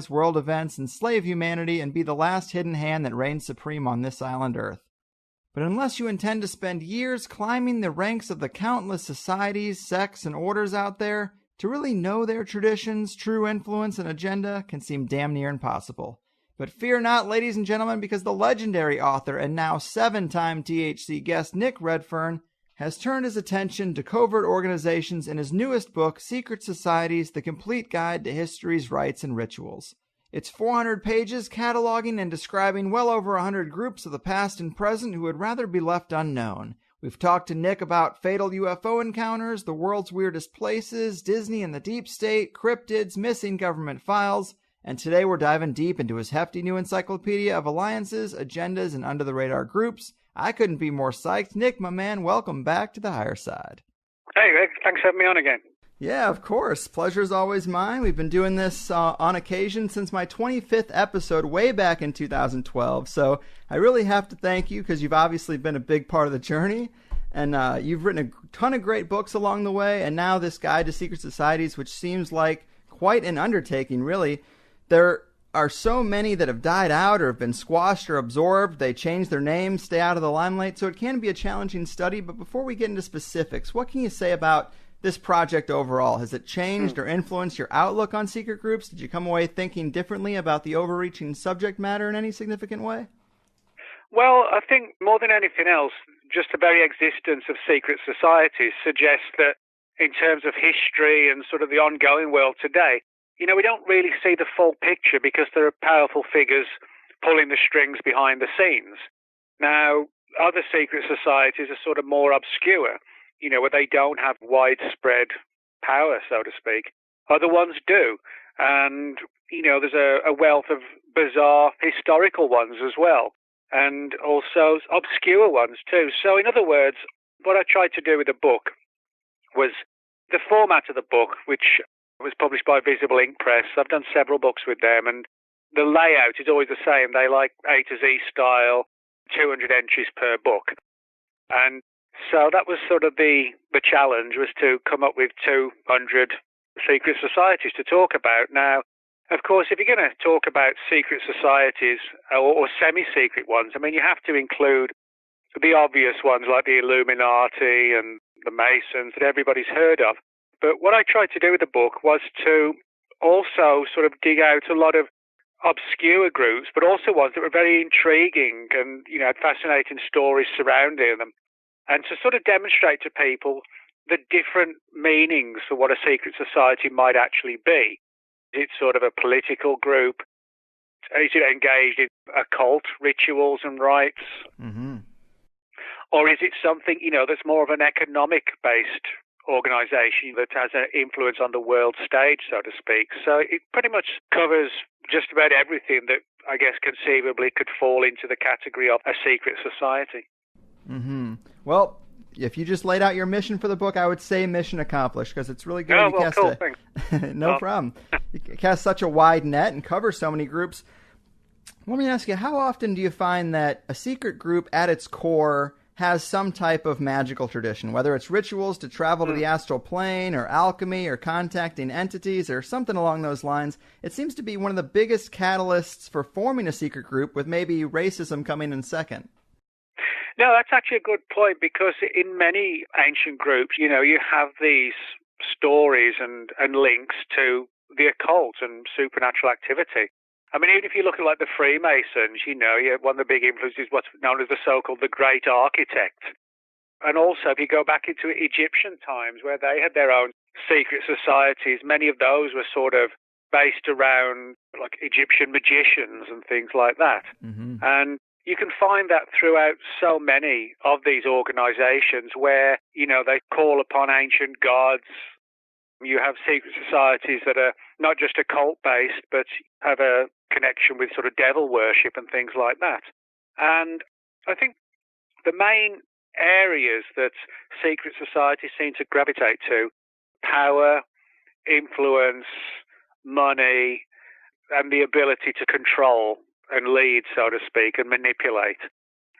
world events, enslave humanity, and be the last hidden hand that reigns supreme on this island Earth. But unless you intend to spend years climbing the ranks of the countless societies, sects, and orders out there, to really know their traditions, true influence, and agenda can seem damn near impossible. But fear not, ladies and gentlemen, because the legendary author and now 7-time THC guest Nick Redfern has turned his attention to covert organizations in his newest book, Secret Societies, The Complete Guide to History's Rites and Rituals. It's 400 pages cataloging and describing well over 100 groups of the past and present who would rather be left unknown. We've talked to Nick about fatal UFO encounters, the world's weirdest places, Disney and the deep state, cryptids, missing government files, and today we're diving deep into his hefty new encyclopedia of alliances, agendas, and under-the-radar groups. I couldn't be more psyched. Nick, my man, welcome back to the Higher Side. Hey, Rick. Thanks for having me on again. Yeah, of course. Pleasure's always mine. We've been doing this on occasion since my 25th episode way back in 2012. So I really have to thank you because you've obviously been a big part of the journey. And you've written a ton of great books along the way. And now this Guide to Secret Societies, which seems like quite an undertaking, really. There are so many that have died out or have been squashed or absorbed. They change their names, stay out of the limelight. So it can be a challenging study. But before we get into specifics, what can you say about this project overall? Has it changed or influenced your outlook on secret groups? Did you come away thinking differently about the overreaching subject matter in any significant way? Well, I think more than anything else, just the very existence of secret societies suggests that in terms of history and sort of the ongoing world today, we don't really see the full picture because there are powerful figures pulling the strings behind the scenes. Now, other secret societies are sort of more obscure, where they don't have widespread power, so to speak. Other ones do. And, there's a wealth of bizarre historical ones as well, and also obscure ones too. So in other words, what I tried to do with the book was the format of the book, which was published by Visible Ink Press. I've done several books with them, and the layout is always the same. They like A to Z style, 200 entries per book. And so that was sort of the challenge, was to come up with 200 secret societies to talk about. Now, of course, if you're going to talk about secret societies or semi-secret ones, you have to include the obvious ones like the Illuminati and the Masons that everybody's heard of. But what I tried to do with the book was to also sort of dig out a lot of obscure groups, but also ones that were very intriguing and, had fascinating stories surrounding them. And to sort of demonstrate to people the different meanings of what a secret society might actually be. Is it sort of a political group? Is it engaged in occult rituals and rites? Mm-hmm. Or is it something, that's more of an economic-based organization that has an influence on the world stage, so to speak? So it pretty much covers just about everything that I guess conceivably could fall into the category of a secret society. Mm-hmm. Well, if you just laid out your mission for the book, I would say mission accomplished, because it's really good. Oh, well, cool, thanks. No problem. You cast such a wide net and cover so many groups. Let me ask you, how often do you find that a secret group at its core has some type of magical tradition, whether it's rituals to travel to the astral plane or alchemy or contacting entities or something along those lines? It seems to be one of the biggest catalysts for forming a secret group, with maybe racism coming in second. No, that's actually a good point, because in many ancient groups, you have these stories and links to the occult and supernatural activity. Even if you look at like the Freemasons, one of the big influences is what's known as the so-called the Great Architect. And also, if you go back into Egyptian times, where they had their own secret societies, many of those were sort of based around like Egyptian magicians and things like that. Mm-hmm. And you can find that throughout so many of these organizations where, they call upon ancient gods. You have secret societies that are not just occult-based, but have a connection with sort of devil worship and things like that. And I think the main areas that secret societies seem to gravitate to: power, influence, money, and the ability to control and lead, so to speak, and manipulate.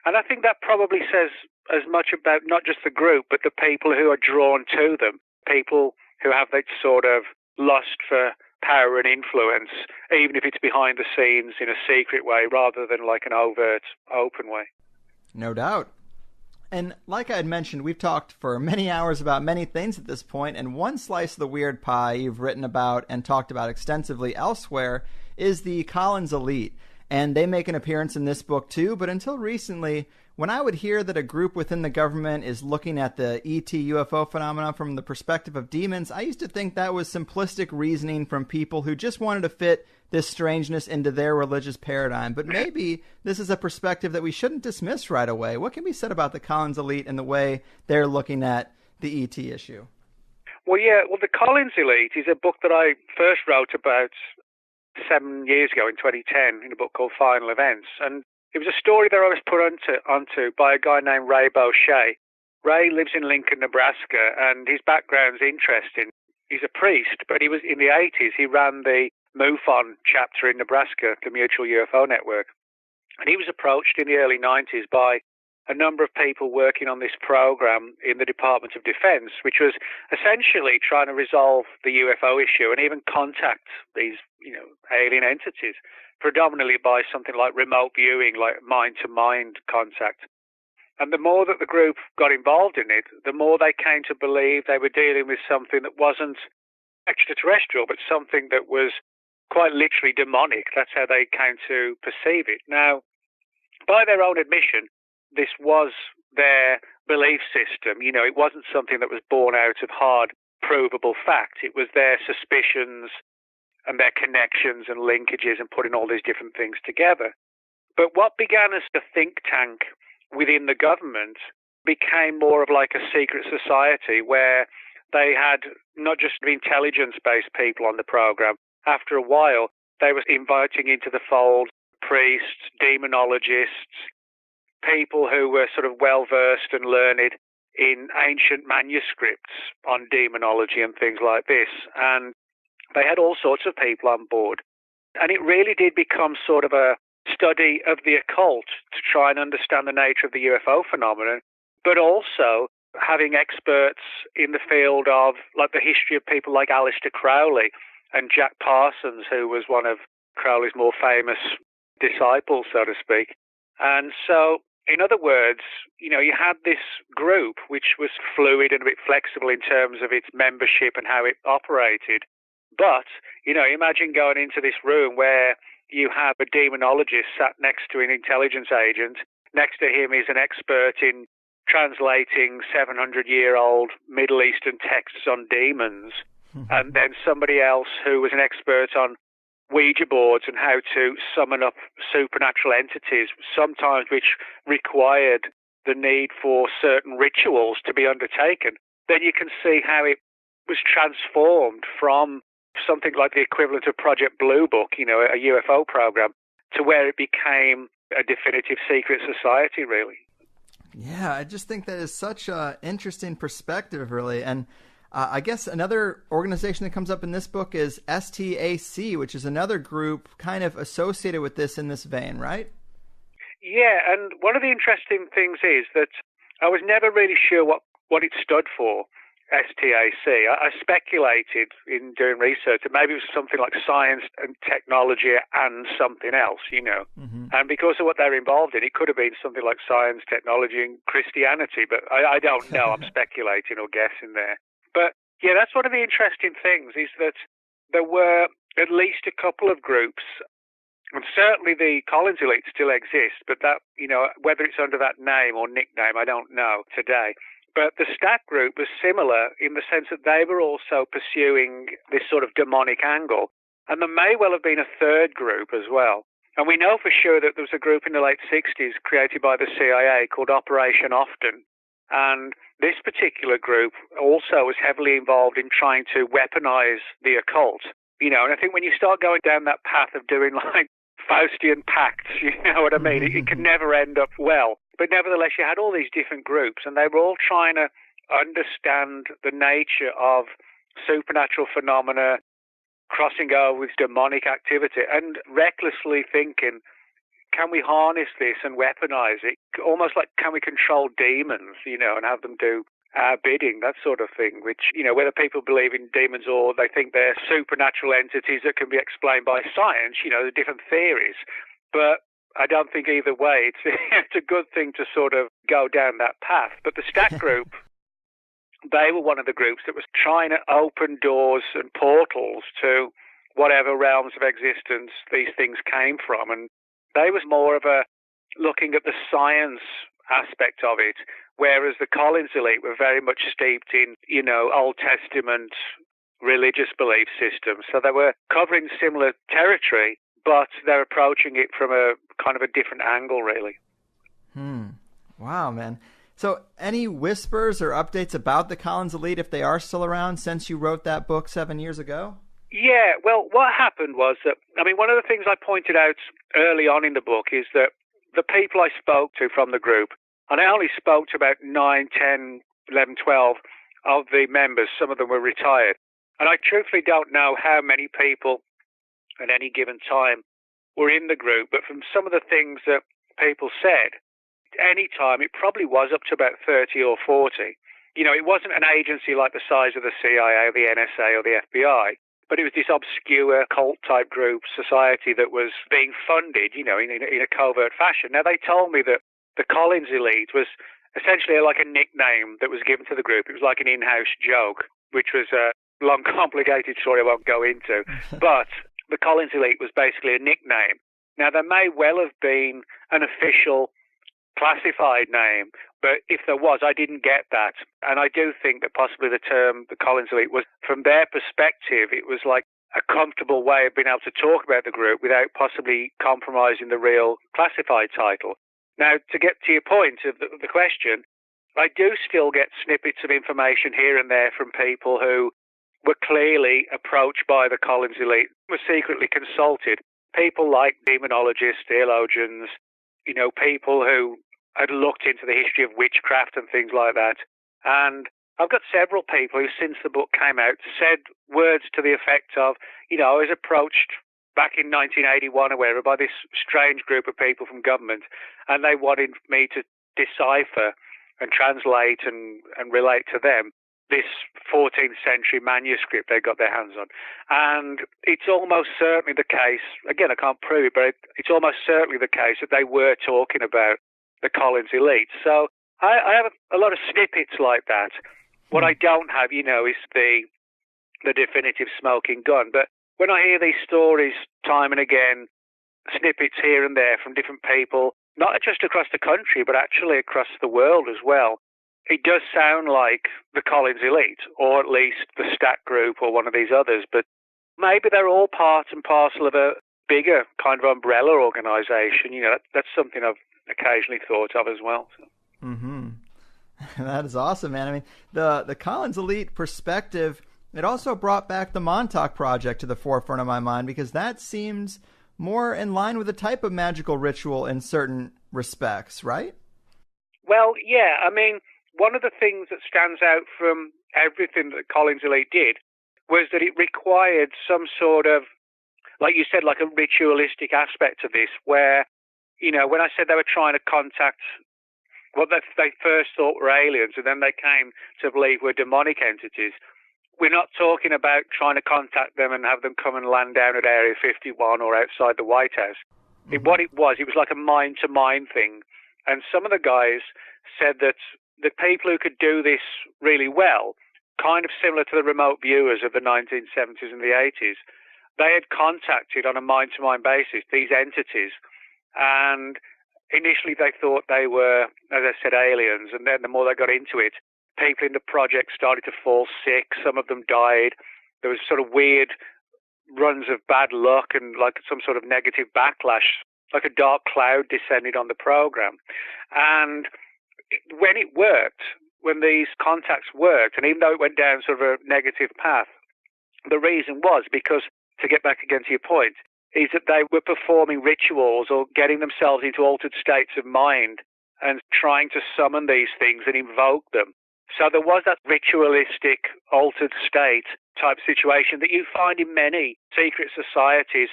And I think that probably says as much about not just the group, but the people who are drawn to them, people who have that sort of lust for power and influence, even if it's behind the scenes in a secret way rather than like an overt, open way. No doubt. And like I had mentioned, we've talked for many hours about many things at this point, and one slice of the weird pie you've written about and talked about extensively elsewhere is the Collins elite. And they make an appearance in this book too, but until recently, when I would hear that a group within the government is looking at the ET UFO phenomenon from the perspective of demons, I used to think that was simplistic reasoning from people who just wanted to fit this strangeness into their religious paradigm. But maybe this is a perspective that we shouldn't dismiss right away. What can be said about the Collins elite and the way they're looking at the ET issue? Well, yeah, the Collins elite is a book that I first wrote about 7 years ago in 2010 in a book called Final Events. And it was a story that I was put onto by a guy named Ray Beauchet. Ray lives in Lincoln, Nebraska, and his background's interesting. He's a priest, but he was in the 80s. He ran the MUFON chapter in Nebraska, the Mutual UFO Network. And he was approached in the early 90s by a number of people working on this program in the Department of Defense, which was essentially trying to resolve the UFO issue and even contact these, alien entities, predominantly by something like remote viewing, like mind-to-mind contact. And the more that the group got involved in it, the more they came to believe they were dealing with something that wasn't extraterrestrial, but something that was quite literally demonic. That's how they came to perceive it. Now, by their own admission, this was their belief system. It wasn't something that was born out of hard, provable fact. It was their suspicions and their connections and linkages and putting all these different things together. But what began as a think tank within the government became more of like a secret society where they had not just intelligence-based people on the program. After a while, they were inviting into the fold priests, demonologists, people who were sort of well-versed and learned in ancient manuscripts on demonology and things like this. And they had all sorts of people on board. And it really did become sort of a study of the occult to try and understand the nature of the UFO phenomenon, but also having experts in the field of like the history of people like Aleister Crowley and Jack Parsons, who was one of Crowley's more famous disciples, so to speak. And so, in other words, you had this group which was fluid and a bit flexible in terms of its membership and how it operated. But, imagine going into this room where you have a demonologist sat next to an intelligence agent. Next to him is an expert in translating 700-year-old Middle Eastern texts on demons. And then somebody else who was an expert on Ouija boards and how to summon up supernatural entities, sometimes which required the need for certain rituals to be undertaken. Then you can see how it was transformed from something like the equivalent of Project Blue Book, a UFO program, to where it became a definitive secret society, really. Yeah, I just think that is such an interesting perspective, really. And I guess another organization that comes up in this book is STAC, which is another group kind of associated with this in this vein, right? Yeah, and one of the interesting things is that I was never really sure what it stood for, STAC. I speculated in doing research that maybe it was something like science and technology and something else, Mm-hmm. And because of what they're involved in, it could have been something like science, technology, and Christianity, but I don't know. I'm speculating or guessing there. But, yeah, that's one of the interesting things is that there were at least a couple of groups, and certainly the Collins elite still exists, but that, whether it's under that name or nickname, I don't know today. But the STAC group was similar in the sense that they were also pursuing this sort of demonic angle. And there may well have been a third group as well. And we know for sure that there was a group in the late 60s created by the CIA called Operation Often. And this particular group also was heavily involved in trying to weaponize the occult. And I think when you start going down that path of doing like Faustian pacts, you know what I mean? It can never end up well. But nevertheless, you had all these different groups, and they were all trying to understand the nature of supernatural phenomena, crossing over with demonic activity, and recklessly thinking, can we harness this and weaponize it? Almost like, can we control demons, and have them do our bidding, that sort of thing, which, whether people believe in demons or they think they're supernatural entities that can be explained by science, the different theories. But I don't think either way it's a good thing to sort of go down that path. But the Stat group, they were one of the groups that was trying to open doors and portals to whatever realms of existence these things came from. And they was more of a looking at the science aspect of it, whereas the Collins elite were very much steeped in, Old Testament religious belief systems. So they were covering similar territory, but they're approaching it from a kind of a different angle, really. Wow, man. So any whispers or updates about the Collins elite, if they are still around, since you wrote that book 7 years ago? Yeah, well, what happened was that, one of the things I pointed out early on in the book is that the people I spoke to from the group, and I only spoke to about 9, 10, 11, 12 of the members, some of them were retired, and I truthfully don't know how many people at any given time were in the group, but from some of the things that people said, any time, it probably was up to about 30 or 40. It wasn't an agency like the size of the CIA or the NSA or the FBI, but it was this obscure cult-type group society that was being funded, in a covert fashion. Now, they told me that the Collins elite was essentially like a nickname that was given to the group. It was like an in-house joke, which was a long, complicated story I won't go into. But the Collins elite was basically a nickname. Now, there may well have been an official classified name, but if there was, I didn't get that. And I do think that possibly the term the Collins elite was, from their perspective, it was like a comfortable way of being able to talk about the group without possibly compromising the real classified title. Now, to get to your point of the question, I do still get snippets of information here and there from people who were clearly approached by the Collins elite, were secretly consulted. People like demonologists, theologians, people who had looked into the history of witchcraft and things like that. And I've got several people who, since the book came out, said words to the effect of, I was approached back in 1981 or wherever by this strange group of people from government, and they wanted me to decipher and translate and relate to them this 14th century manuscript they got their hands on. And it's almost certainly the case, again, I can't prove it, but it's almost certainly the case that they were talking about the Collins elite. So I have a lot of snippets like that. What I don't have, is the definitive smoking gun. But when I hear these stories time and again, snippets here and there from different people, not just across the country, but actually across the world as well, it does sound like the Collins elite, or at least the Stat group or one of these others. But maybe they're all part and parcel of a bigger kind of umbrella organization. That's something I've occasionally thought of as well. So. That is awesome, man. I mean, the Collins elite perspective, it also brought back the Montauk Project to the forefront of my mind, because that seems more in line with the type of magical ritual in certain respects, right? Well, yeah. One of the things that stands out from everything that Collins elite did was that it required some sort of, like you said, like a ritualistic aspect to this, where, when I said they were trying to contact what they first thought were aliens, and then they came to believe were demonic entities, we're not talking about trying to contact them and have them come and land down at Area 51 or outside the White House. What it was like a mind-to-mind thing. And some of the guys said that the people who could do this really well, kind of similar to the remote viewers of the 1970s and the 80s, they had contacted on a mind-to-mind basis these entities. And initially they thought they were, as I said, aliens. And then the more they got into it, people in the project started to fall sick. Some of them died. There was sort of weird runs of bad luck and like some sort of negative backlash, like a dark cloud descended on the program. And when it worked, when these contacts worked, and even though it went down sort of a negative path, the reason was because, to get back again to your point, is that they were performing rituals or getting themselves into altered states of mind and trying to summon these things and invoke them. So there was that ritualistic, altered state type situation that you find in many secret societies.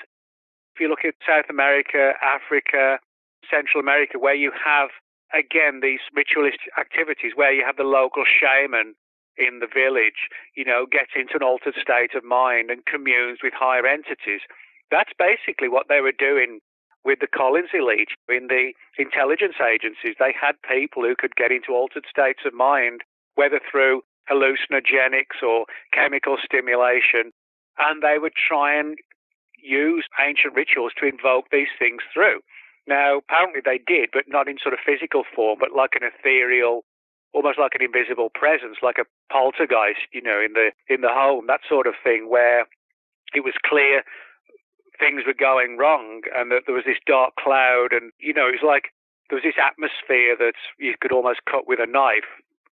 If you look at South America, Africa, Central America, where you have again, these ritualistic activities where you have the local shaman in the village, gets into an altered state of mind and communes with higher entities. That's basically what they were doing with the Collins elite in the intelligence agencies. They had people who could get into altered states of mind, whether through hallucinogenics or chemical stimulation, and they would try and use ancient rituals to invoke these things through. Now, apparently they did, but not in sort of physical form, but like an ethereal, almost like an invisible presence, like a poltergeist, in the home, that sort of thing, where it was clear things were going wrong and that there was this dark cloud, and, it was like there was this atmosphere that you could almost cut with a knife.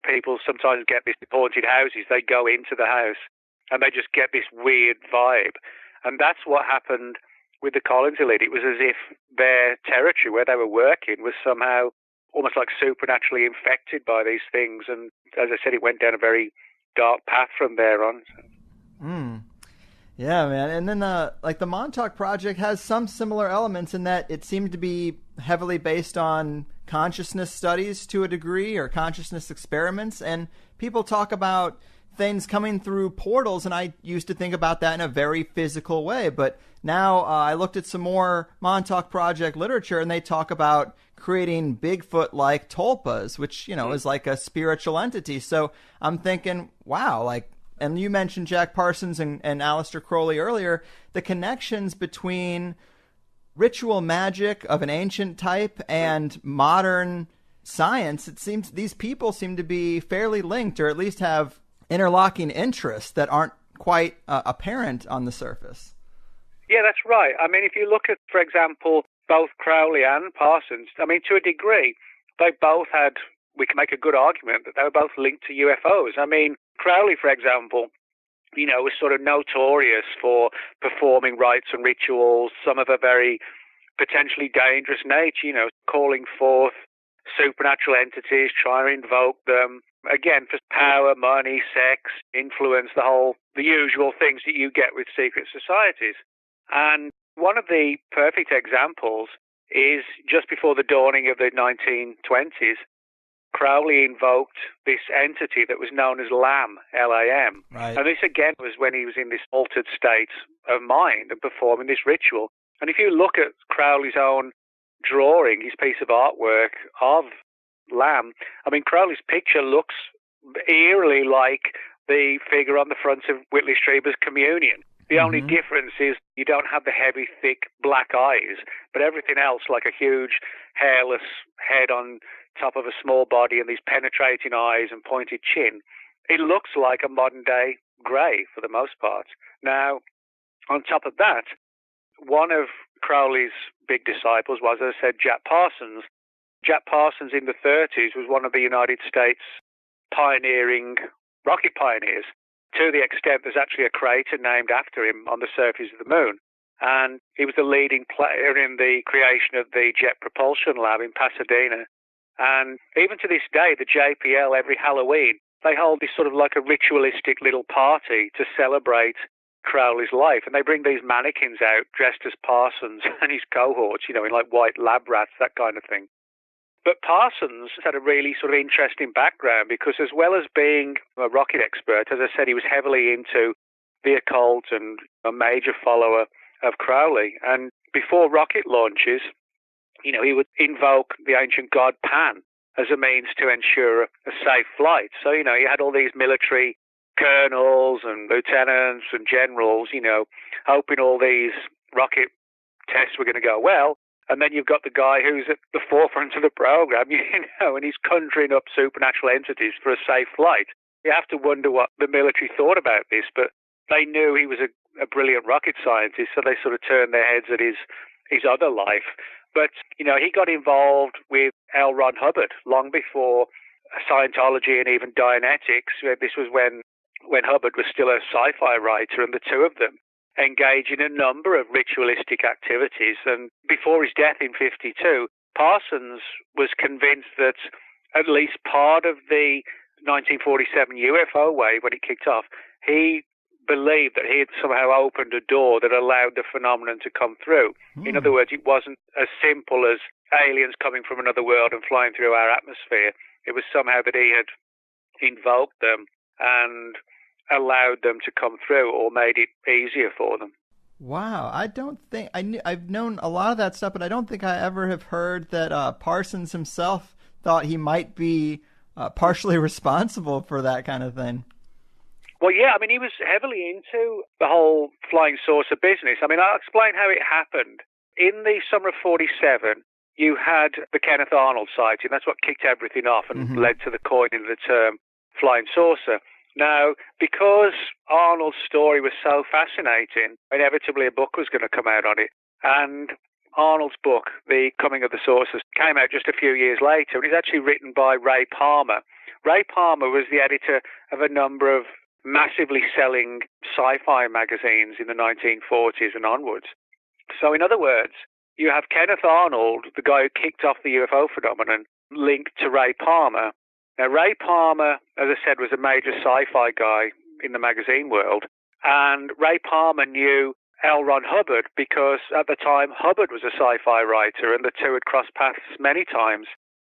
People sometimes get these haunted houses. They go into the house and they just get this weird vibe. And that's what happened with the Collins elite. It was as if their territory where they were working was somehow almost like supernaturally infected by these things. And as I said, it went down a very dark path from there on. Yeah, man. And then the Montauk Project has some similar elements in that it seemed to be heavily based on consciousness studies to a degree, or consciousness experiments. And people talk about things coming through portals, and I used to think about that in a very physical way. But now I looked at some more Montauk Project literature, and they talk about creating Bigfoot-like tulpas, which, is like a spiritual entity. So I'm thinking, wow, and you mentioned Jack Parsons and Aleister Crowley earlier, the connections between ritual magic of an ancient type and modern science. It seems these people seem to be fairly linked, or at least have interlocking interests that aren't quite apparent on the surface. Yeah, that's right. I mean, if you look at, for example, both Crowley and Parsons, I mean, to a degree, they both had, we can make a good argument that they were both linked to UFOs. I mean, Crowley, for example, was sort of notorious for performing rites and rituals, some of a very potentially dangerous nature, calling forth supernatural entities, trying to invoke them, again, for power, money, sex, influence, the usual things that you get with secret societies. And one of the perfect examples is just before the dawning of the 1920s, Crowley invoked this entity that was known as LAM, L-A-M. Right. And this, again, was when he was in this altered state of mind and performing this ritual. And if you look at Crowley's own drawing, his piece of artwork of LAM, I mean, Crowley's picture looks eerily like the figure on the front of Whitley Strieber's Communion. The only difference is you don't have the heavy, thick black eyes, but everything else, like a huge, hairless head on top of a small body and these penetrating eyes and pointed chin. It looks like a modern-day Grey for the most part. Now, on top of that, one of Crowley's big disciples was, as I said, Jack Parsons. Jack Parsons in the 30s was one of the United States pioneering rocket pioneers, to the extent there's actually a crater named after him on the surface of the moon. And he was the leading player in the creation of the Jet Propulsion Lab in Pasadena. And even to this day, the JPL, every Halloween, they hold this sort of like a ritualistic little party to celebrate Crowley's life. And they bring these mannequins out dressed as Parsons and his cohorts, in like white lab rats, that kind of thing. But Parsons had a really sort of interesting background because, as well as being a rocket expert, as I said, he was heavily into the occult and a major follower of Crowley. And before rocket launches, he would invoke the ancient god Pan as a means to ensure a safe flight. So, you had all these military colonels and lieutenants and generals, hoping all these rocket tests were going to go well. And then you've got the guy who's at the forefront of the program, and he's conjuring up supernatural entities for a safe flight. You have to wonder what the military thought about this, but they knew he was a brilliant rocket scientist, so they sort of turned their heads at his other life. But, he got involved with L. Ron Hubbard long before Scientology and even Dianetics. This was when Hubbard was still a sci-fi writer, and the two of them engage in a number of ritualistic activities. And before his death in 1952, Parsons was convinced that at least part of the 1947 UFO wave, when it kicked off, he believed that he had somehow opened a door that allowed the phenomenon to come through. In other words, it wasn't as simple as aliens coming from another world and flying through our atmosphere. It was somehow that he had invoked them and allowed them to come through, or made it easier for them. Wow, I don't think I've known a lot of that stuff, but I don't think I ever have heard that Parsons himself thought he might be partially responsible for that kind of thing. Well, yeah, I mean, he was heavily into the whole flying saucer business. I mean, I'll explain how it happened. In the summer of 47, you had the Kenneth Arnold sighting. That's what kicked everything off and led to the coining of the term flying saucer. Now, because Arnold's story was so fascinating, inevitably a book was going to come out on it. And Arnold's book, The Coming of the Saucers, came out just a few years later. It was actually written by Ray Palmer. Ray Palmer was the editor of a number of massively selling sci-fi magazines in the 1940s and onwards. So in other words, you have Kenneth Arnold, the guy who kicked off the UFO phenomenon, linked to Ray Palmer. Now, Ray Palmer, as I said, was a major sci-fi guy in the magazine world. And Ray Palmer knew L. Ron Hubbard because at the time Hubbard was a sci-fi writer and the two had crossed paths many times.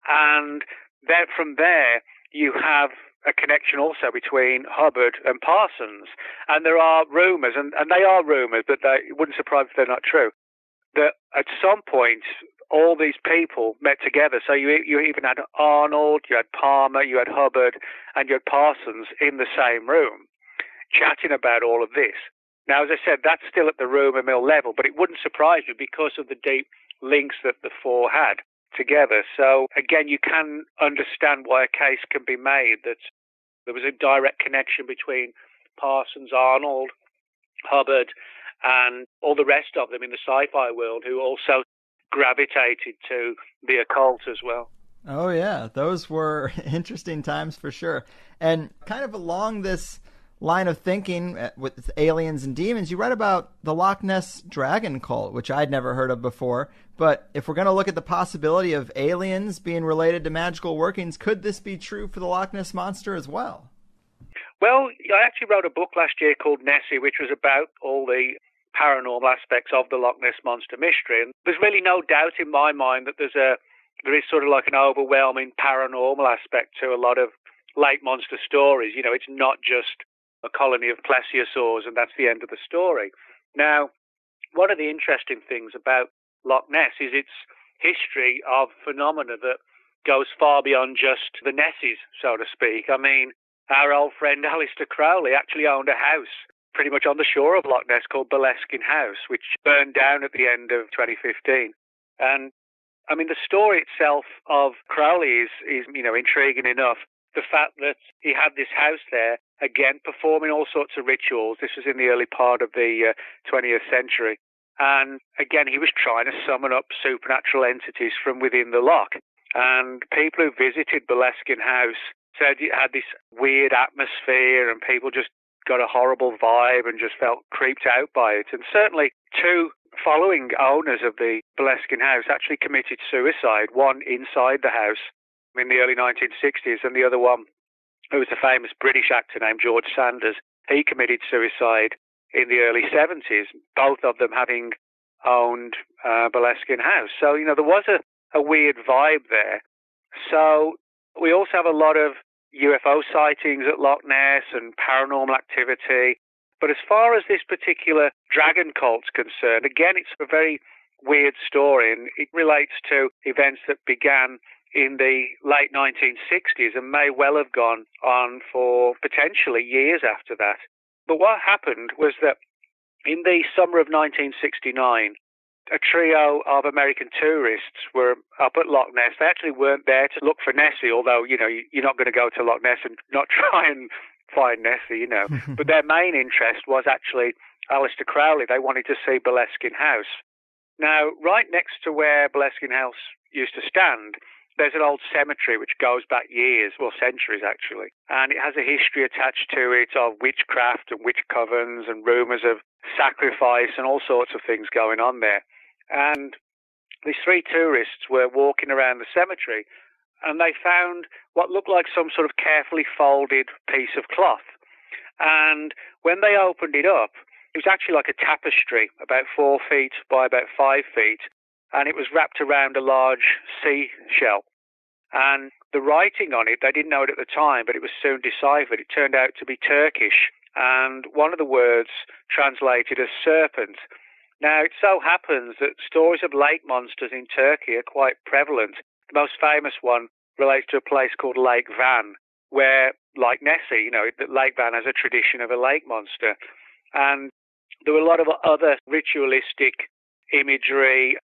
And then from there, you have a connection also between Hubbard and Parsons. And there are rumours, and they are rumours, but it wouldn't surprise if they're not true, that at some point all these people met together. So you even had Arnold, you had Palmer, you had Hubbard, and you had Parsons in the same room chatting about all of this. Now, as I said, that's still at the rumour mill level, but it wouldn't surprise you because of the deep links that the four had together. So, again, you can understand why a case can be made that there was a direct connection between Parsons, Arnold, Hubbard, and all the rest of them in the sci-fi world who also gravitated to the occult as well. Oh, yeah. Those were interesting times for sure. And kind of along this line of thinking with aliens and demons, you read about the Loch Ness dragon cult, which I'd never heard of before. But if we're going to look at the possibility of aliens being related to magical workings, could this be true for the Loch Ness Monster as well? Well, I actually wrote a book last year called Nessie, which was about all the paranormal aspects of the Loch Ness Monster mystery. And there's really no doubt in my mind that there is sort of like an overwhelming paranormal aspect to a lot of late monster stories. You know, it's not just a colony of plesiosaurs and that's the end of the story. Now, one of the interesting things about Loch Ness is its history of phenomena that goes far beyond just the Nessies, so to speak. I mean, our old friend Aleister Crowley actually owned a house pretty much on the shore of Loch Ness called Boleskine House, which burned down at the end of 2015. And I mean, the story itself of Crowley is intriguing enough. The fact that he had this house there, again, performing all sorts of rituals. This was in the early part of the 20th century. And again, he was trying to summon up supernatural entities from within the loch. And people who visited Boleskine House said it had this weird atmosphere and people just got a horrible vibe and just felt creeped out by it. And certainly two following owners of the Boleskine House actually committed suicide, one inside the house in the early 1960s and the other one, who was a famous British actor named George Sanders, he committed suicide in the early 70s, both of them having owned Boleskine House. So, there was a weird vibe there. So we also have a lot of UFO sightings at Loch Ness and paranormal activity. But as far as this particular dragon cult's concerned, again, it's a very weird story, and it relates to events that began in the late 1960s and may well have gone on for potentially years after that. But what happened was that in the summer of 1969, a trio of American tourists were up at Loch Ness. They actually weren't there to look for Nessie, although, you're not going to go to Loch Ness and not try and find Nessie, But their main interest was actually Aleister Crowley. They wanted to see Boleskine House. Now, right next to where Boleskine House used to stand, there's an old cemetery which goes back years, well, centuries actually, and it has a history attached to it of witchcraft and witch covens and rumours of sacrifice and all sorts of things going on there. And these three tourists were walking around the cemetery and they found what looked like some sort of carefully folded piece of cloth. And when they opened it up, it was actually like a tapestry, about 4 feet by about 5 feet, and it was wrapped around a large seashell. And the writing on it, they didn't know it at the time, but it was soon deciphered. It turned out to be Turkish, and one of the words translated as serpent. Now, it so happens that stories of lake monsters in Turkey are quite prevalent. The most famous one relates to a place called Lake Van, where, like Nessie, Lake Van has a tradition of a lake monster. And there were a lot of other ritualistic imagery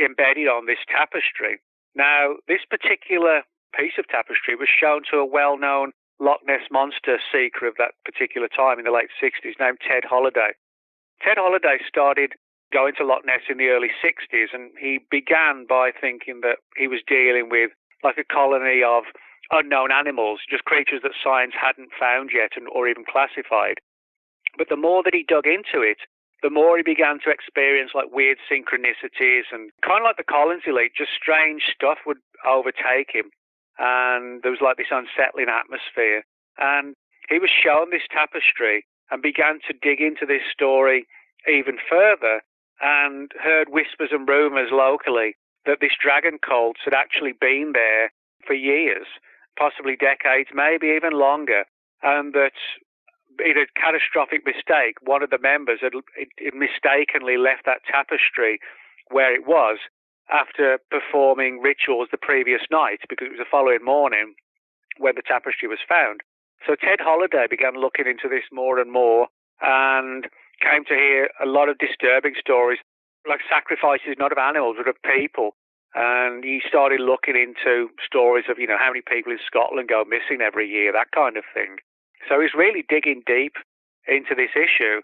embedded on this tapestry. Now, this particular piece of tapestry was shown to a well-known Loch Ness Monster seeker of that particular time in the late 60s named Ted Holliday. Ted Holliday started going to Loch Ness in the early 60s, and he began by thinking that he was dealing with like a colony of unknown animals, just creatures that science hadn't found yet or even classified. But the more that he dug into it, the more he began to experience like weird synchronicities, and kind of like the Collins elite, just strange stuff would overtake him. And there was like this unsettling atmosphere. And he was shown this tapestry and began to dig into this story even further, and heard whispers and rumours locally that this dragon cult had actually been there for years, possibly decades, maybe even longer, and that in a catastrophic mistake, one of the members had mistakenly left that tapestry where it was after performing rituals the previous night, because it was the following morning when the tapestry was found. So Ted Holliday began looking into this more and more, and came to hear a lot of disturbing stories, like sacrifices not of animals but of people. And he started looking into stories of, how many people in Scotland go missing every year, that kind of thing. So he's really digging deep into this issue.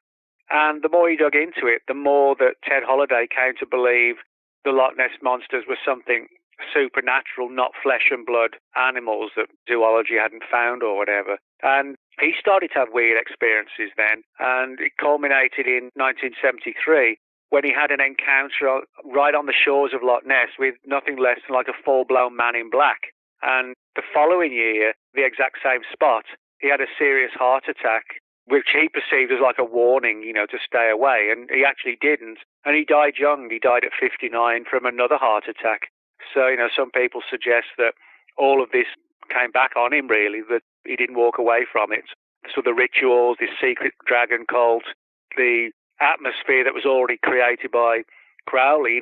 And the more he dug into it, the more that Ted Holliday came to believe the Loch Ness Monsters were something supernatural, not flesh and blood animals that zoology hadn't found or whatever. And he started to have weird experiences then, and it culminated in 1973 when he had an encounter right on the shores of Loch Ness with nothing less than like a full-blown man in black. And the following year, the exact same spot, he had a serious heart attack, which he perceived as like a warning, to stay away. And he actually didn't. And he died young. He died at 59 from another heart attack. So, some people suggest that all of this came back on him, really, that he didn't walk away from it. So the rituals, this secret dragon cult, the atmosphere that was already created by Crowley,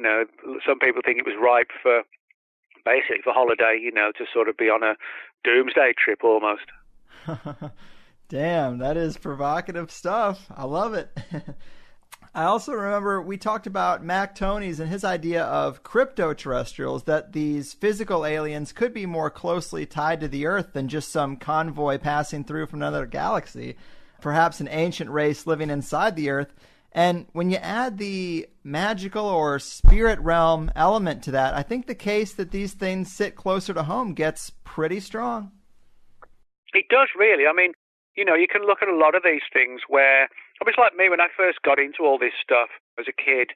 some people think it was ripe for, basically, for Holiday, to sort of be on a doomsday trip almost. Damn, that is provocative stuff. I love it. I also remember we talked about Mac Toney's and his idea of crypto-terrestrials, that these physical aliens could be more closely tied to the Earth than just some convoy passing through from another galaxy, perhaps an ancient race living inside the Earth. And when you add the magical or spirit realm element to that, I think the case that these things sit closer to home gets pretty strong. It does, really. I mean, you can look at a lot of these things where, it was like me when I first got into all this stuff as a kid.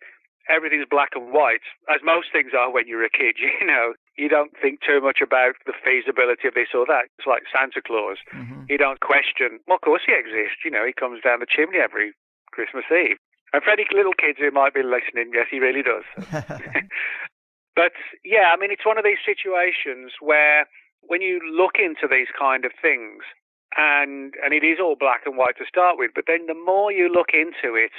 Everything's black and white, as most things are when you're a kid. You don't think too much about the feasibility of this or that. It's like Santa Claus. Mm-hmm. You don't question, well, of course he exists. He comes down the chimney every Christmas Eve. And for any little kids who might be listening, yes, he really does. But, yeah, I mean, it's one of these situations where when you look into these kind of things, and it is all black and white to start with, but then the more you look into it,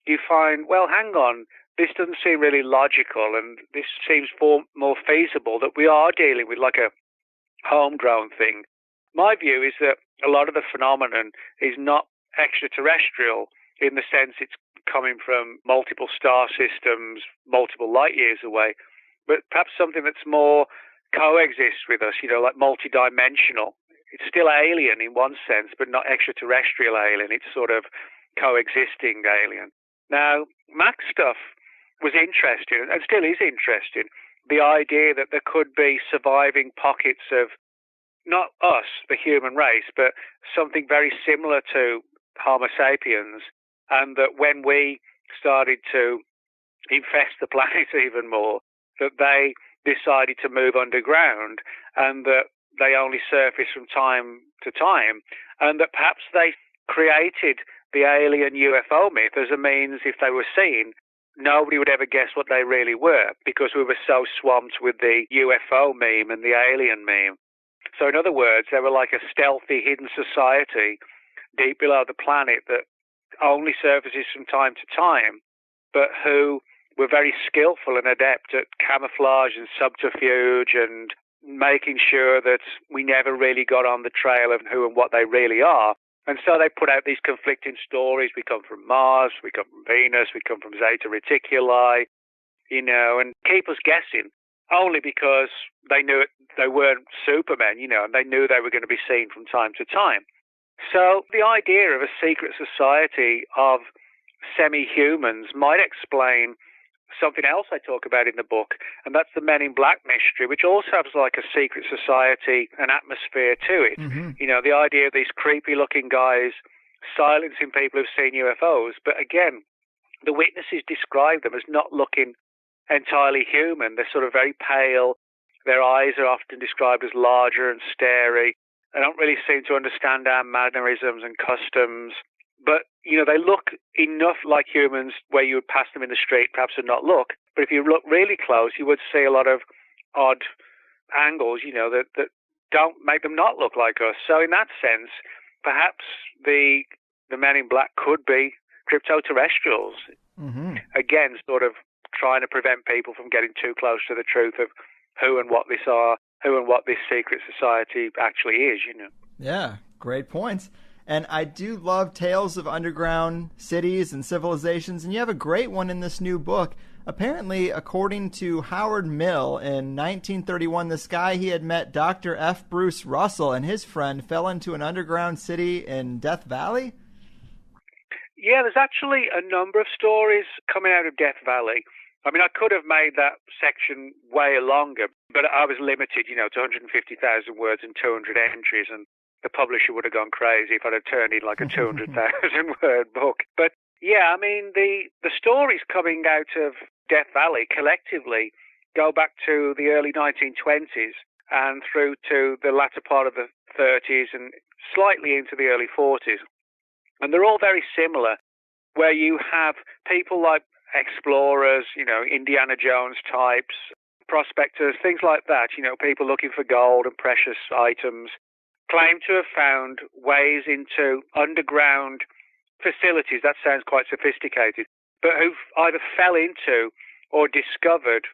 you find, well, hang on, this doesn't seem really logical, and this seems more feasible, that we are dealing with like a homegrown thing. My view is that a lot of the phenomenon is not extraterrestrial in the sense it's coming from multiple star systems, multiple light years away, but perhaps something that's more coexists with us, like multidimensional. It's still alien in one sense, but not extraterrestrial alien. It's sort of coexisting alien. Now, Mac's stuff was interesting, and still is interesting. The idea that there could be surviving pockets of, not us, the human race, but something very similar to Homo sapiens, and that when we started to infest the planet even more, that they decided to move underground, and that they only surface from time to time, and that perhaps they created the alien UFO myth as a means, if they were seen, nobody would ever guess what they really were, because we were so swamped with the UFO meme and the alien meme. So in other words, they were like a stealthy, hidden society deep below the planet that only surfaces from time to time, but who were very skillful and adept at camouflage and subterfuge and making sure that we never really got on the trail of who and what they really are. And so they put out these conflicting stories. We come from Mars, we come from Venus, we come from Zeta Reticuli, and keep us guessing, only because they knew they weren't supermen, and they knew they were going to be seen from time to time. So the idea of a secret society of semi-humans might explain something else I talk about in the book, and that's the Men in Black mystery, which also has like a secret society, an atmosphere to it. Mm-hmm. The idea of these creepy-looking guys silencing people who've seen UFOs. But again, the witnesses describe them as not looking entirely human. They're sort of very pale. Their eyes are often described as larger and starey. They don't really seem to understand our mannerisms and customs. But, they look enough like humans where you would pass them in the street, perhaps, and not look. But if you look really close, you would see a lot of odd angles, that don't make them not look like us. So in that sense, perhaps the Men in Black could be crypto-terrestrials. Mm-hmm. Again, sort of trying to prevent people from getting too close to the truth of who and what this secret society actually is, Yeah, great points. And I do love tales of underground cities and civilizations, and you have a great one in this new book. Apparently, according to Howard Mill, in 1931, this guy, he had met Dr. F. Bruce Russell, and his friend fell into an underground city in Death Valley? Yeah, there's actually a number of stories coming out of Death Valley. I mean, I could have made that section way longer, but I was limited, to 150,000 words and 200 entries, and the publisher would have gone crazy if I'd have turned in like a 200,000 word book. But yeah, I mean, the stories coming out of Death Valley collectively go back to the early 1920s and through to the latter part of the 30s and slightly into the early 40s. And they're all very similar, where you have people like explorers, Indiana Jones types, prospectors, things like that, people looking for gold and precious items, claim to have found ways into underground facilities. That sounds quite sophisticated, but who've either fell into or discovered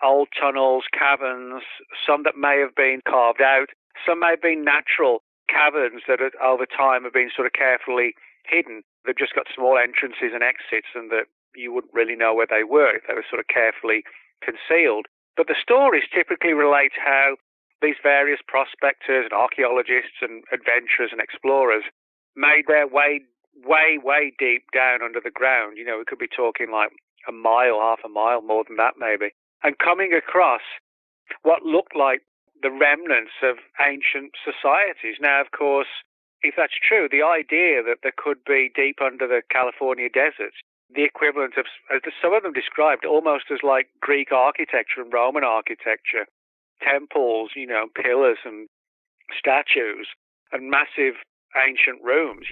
old tunnels, caverns, some that may have been carved out, some may have been natural caverns that over time have been sort of carefully hidden. They've just got small entrances and exits, and that you wouldn't really know where they were if they were sort of carefully concealed. But the stories typically relate how these various prospectors and archaeologists and adventurers and explorers made their way deep down under the ground. We could be talking like a mile, half a mile, more than that maybe, and coming across what looked like the remnants of ancient societies. Now, of course, if that's true, the idea that there could be deep under the California deserts, the equivalent of, as some of them described, almost as like Greek architecture and Roman architecture, temples, pillars and statues and massive ancient rooms.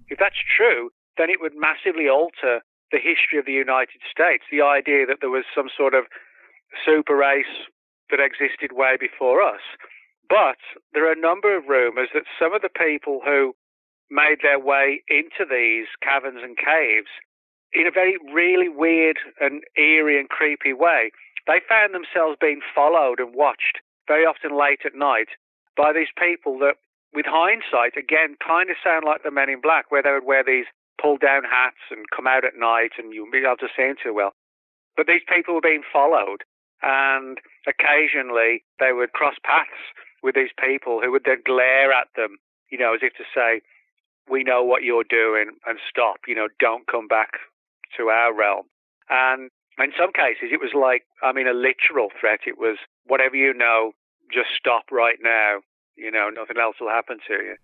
If that's true, then it would massively alter the history of the United States. The idea that there was some sort of super race that existed way before us. But there are a number of rumors that some of the people who made their way into these caverns and caves in a very really weird and eerie and creepy way, they found themselves being followed and watched very often late at night by these people that, with hindsight, again, kind of sound like the Men in Black, where they would wear these pulled-down hats and come out at night and you wouldn't be able to see them too well. But these people were being followed, and occasionally they would cross paths with these people who would then glare at them, as if to say, we know what you're doing and stop, don't come back to our realm. And in some cases, it was like, a literal threat. It was, whatever you know, just stop right now. Nothing else will happen to you.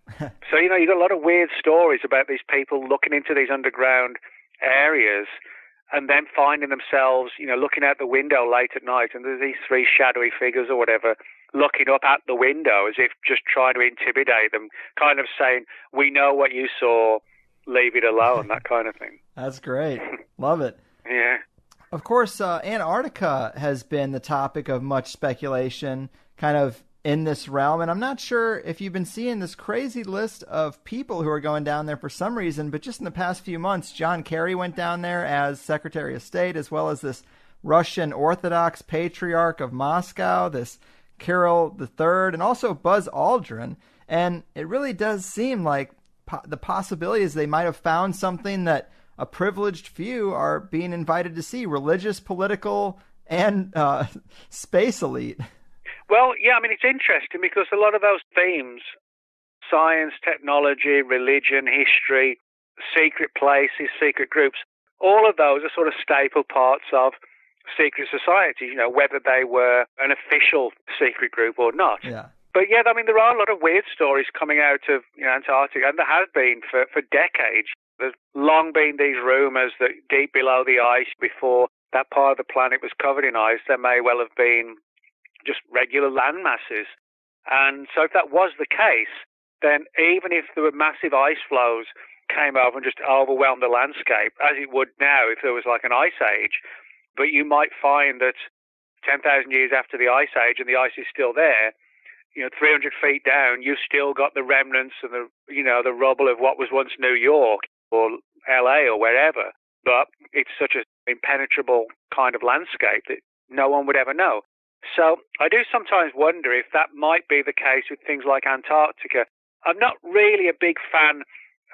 So, you got a lot of weird stories about these people looking into these underground areas and then finding themselves, looking out the window late at night, and there's these three shadowy figures or whatever looking up at the window as if just trying to intimidate them, kind of saying, we know what you saw, leave it alone, that kind of thing. That's great. Love it. Yeah. Of course, Antarctica has been the topic of much speculation kind of in this realm, and I'm not sure if you've been seeing this crazy list of people who are going down there for some reason, but just in the past few months, John Kerry went down there as Secretary of State, as well as this Russian Orthodox Patriarch of Moscow, this Kirill III, and also Buzz Aldrin. And it really does seem like the possibility is they might have found something that a privileged few are being invited to see, religious, political, and space elite. Well, yeah, I mean, it's interesting because a lot of those themes, science, technology, religion, history, secret places, secret groups, all of those are sort of staple parts of secret societies, whether they were an official secret group or not. Yeah. But yeah, I mean, there are a lot of weird stories coming out of Antarctica, and there has been for decades. There's long been these rumours that deep below the ice, before that part of the planet was covered in ice, there may well have been just regular land masses. And so if that was the case, then even if there were massive ice flows came over and just overwhelmed the landscape, as it would now if there was like an ice age, but you might find that 10,000 years after the ice age and the ice is still there, 300 feet down, you've still got the remnants and the rubble of what was once New York or LA or wherever. But it's such an impenetrable kind of landscape that no one would ever know. So I do sometimes wonder if that might be the case with things like Antarctica. I'm not really a big fan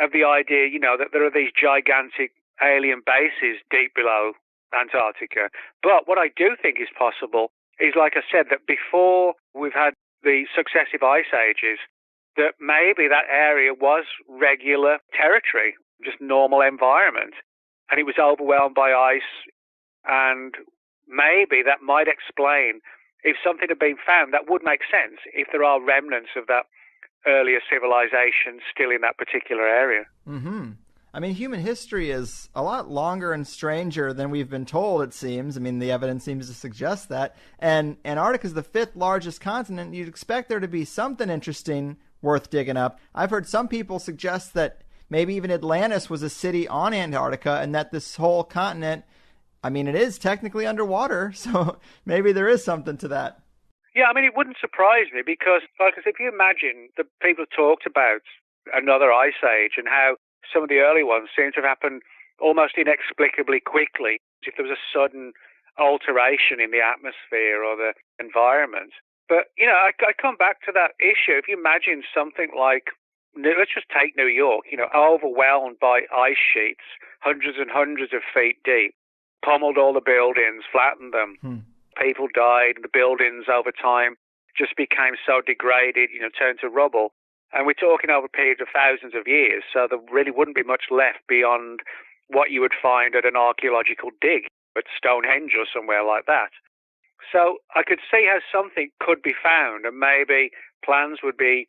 of the idea, that there are these gigantic alien bases deep below Antarctica. But what I do think is possible is, like I said, that before we've had the successive ice ages, that maybe that area was regular territory, just normal environment, and it was overwhelmed by ice, and maybe that might explain, if something had been found, that would make sense if there are remnants of that earlier civilization still in that particular area. Mm-hmm. I mean, human history is a lot longer and stranger than we've been told, it seems. I mean, the evidence seems to suggest that. And Antarctica is the 5th largest continent. You'd expect there to be something interesting worth digging up. I've heard some people suggest that maybe even Atlantis was a city on Antarctica, and that this whole continent, I mean, it is technically underwater, so maybe there is something to that. Yeah, I mean, it wouldn't surprise me because, like I said, if you imagine the people talked about another ice age and how some of the early ones seem to have happened almost inexplicably quickly, if there was a sudden alteration in the atmosphere or the environment. But, I come back to that issue. If you imagine something like, let's just take New York, overwhelmed by ice sheets, hundreds and hundreds of feet deep, pummeled all the buildings, flattened them. People died, the buildings over time just became so degraded, turned to rubble. And we're talking over periods of thousands of years, so there really wouldn't be much left beyond what you would find at an archaeological dig at Stonehenge or somewhere like that. So I could see how something could be found, and maybe plans would be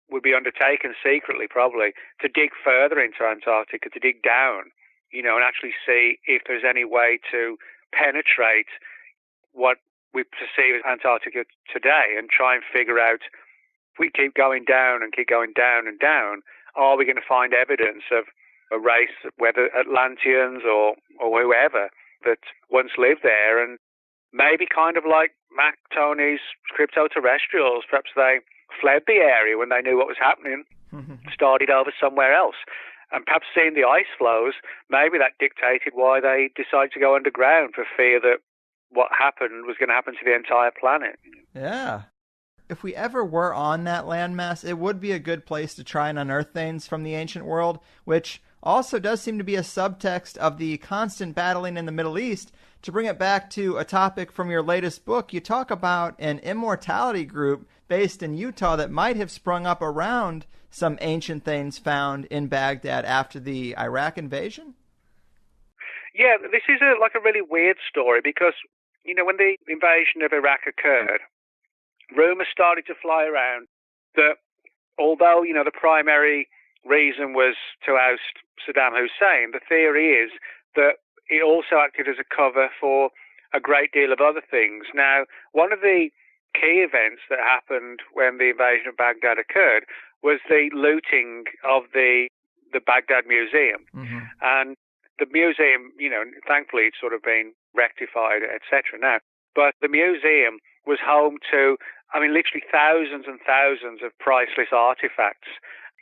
undertaken secretly, probably, to dig further into Antarctica, to dig down, and actually see if there's any way to penetrate what we perceive as Antarctica today and try and figure out, if we keep going down and keep going down and down, are we going to find evidence of a race, whether Atlanteans or whoever, that once lived there, and maybe kind of like Mac Tony's crypto-terrestrials, perhaps they fled the area when they knew what was happening, started over somewhere else. And perhaps seeing the ice flows, maybe that dictated why they decided to go underground, for fear that what happened was going to happen to the entire planet. Yeah. If we ever were on that landmass, it would be a good place to try and unearth things from the ancient world, which also does seem to be a subtext of the constant battling in the Middle East. To bring it back to a topic from your latest book, you talk about an immortality group based in Utah that might have sprung up around some ancient things found in Baghdad after the Iraq invasion? Yeah, this is a really weird story because, when the invasion of Iraq occurred, rumors started to fly around that although, the primary reason was to oust Saddam Hussein, the theory is that it also acted as a cover for a great deal of other things. Now, one of the key events that happened when the invasion of Baghdad occurred was the looting of the the Baghdad Museum. And the museum, thankfully it's sort of been rectified, etc. now. But the museum was home to, literally thousands and thousands of priceless artifacts.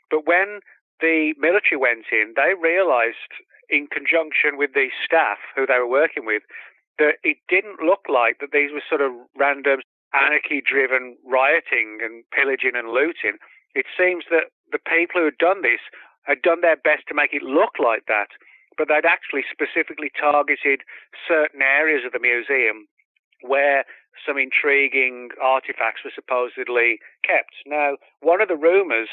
But when the military went in, they realized, in conjunction with the staff who they were working with, that it didn't look like that these were sort of random anarchy-driven rioting and pillaging and looting. It seems that the people who had done this had done their best to make it look like that, but they'd actually specifically targeted certain areas of the museum where some intriguing artifacts were supposedly kept. Now, one of the rumors